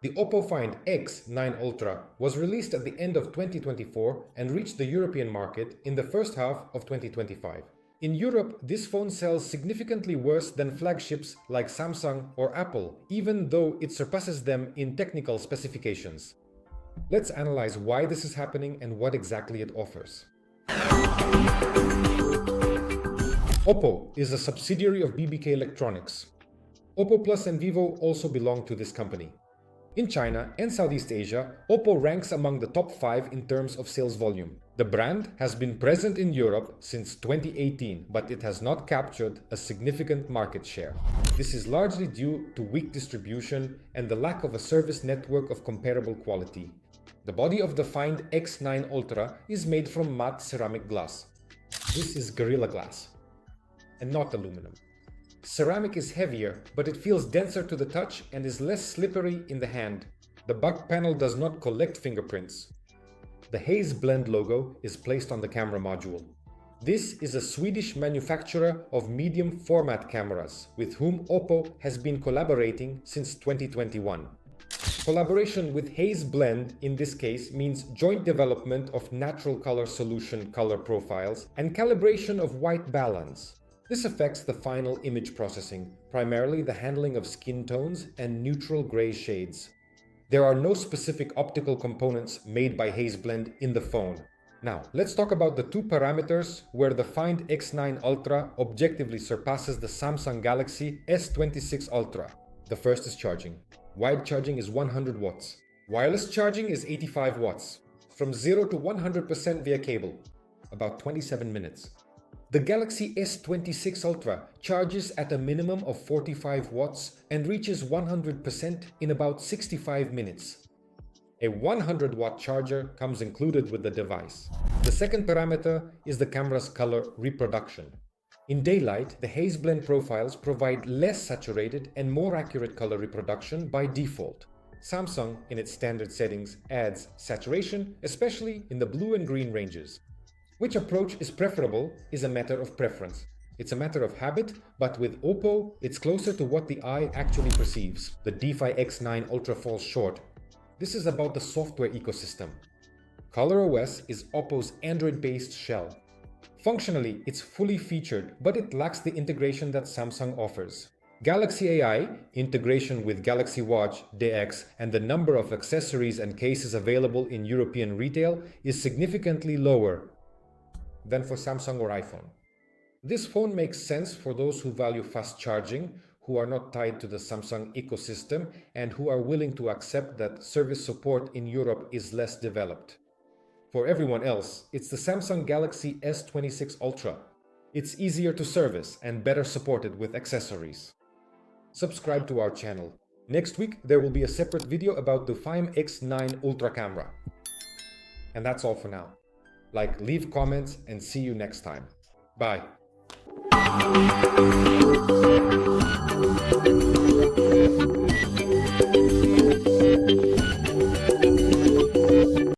The OPPO Find X9 Ultra was released at the end of 2024 and reached the European market in the first half of 2025. In Europe, this phone sells significantly worse than flagships like Samsung or Apple, even though it surpasses them in technical specifications. Let's analyze why this is happening and what exactly it offers. OPPO is a subsidiary of BBK Electronics. OPPO Plus and Vivo also belong to this company. In China and Southeast Asia, OPPO ranks among the top 5 in terms of sales volume. The brand has been present in Europe since 2018, but it has not captured a significant market share. This is largely due to weak distribution and the lack of a service network of comparable quality. The body of the Find X9 Ultra is made from matte ceramic glass. This is Gorilla Glass, and not aluminum. Ceramic is heavier, but it feels denser to the touch and is less slippery in the hand. The back panel does not collect fingerprints. The Hasselblad logo is placed on the camera module. This is a Swedish manufacturer of medium format cameras, with whom OPPO has been collaborating since 2021. Collaboration with Hasselblad in this case means joint development of natural color solution color profiles and calibration of white balance. This affects the final image processing, primarily the handling of skin tones and neutral gray shades. There are no specific optical components made by Hasselblad in the phone. Now, let's talk about the two parameters where the Find X9 Ultra objectively surpasses the Samsung Galaxy S26 Ultra. The first is charging. Wired charging is 100 watts. Wireless charging is 85 watts. From 0 to 100% via cable, about 27 minutes. The Galaxy S26 Ultra charges at a minimum of 45 watts and reaches 100% in about 65 minutes. A 100-watt charger comes included with the device. The second parameter is the camera's color reproduction. In daylight, the Hasselblad profiles provide less saturated and more accurate color reproduction by default. Samsung, in its standard settings, adds saturation, especially in the blue and green ranges. Which approach is preferable is a matter of preference. It's a matter of habit, but with OPPO, it's closer to what the eye actually perceives. The DeFi X9 Ultra falls short. This is about the software ecosystem. ColorOS is OPPO's Android-based shell. Functionally, it's fully featured, but it lacks the integration that Samsung offers. Galaxy AI, integration with Galaxy Watch, DeX, and the number of accessories and cases available in European retail is significantly lower than for Samsung or iPhone. This phone makes sense for those who value fast charging, who are not tied to the Samsung ecosystem, and who are willing to accept that service support in Europe is less developed. For everyone else, it's the Samsung Galaxy S26 Ultra. It's easier to service and better supported with accessories. Subscribe to our channel. Next week, there will be a separate video about the Find X9 Ultra camera. And that's all for now. Leave comments, and see you next time. Bye.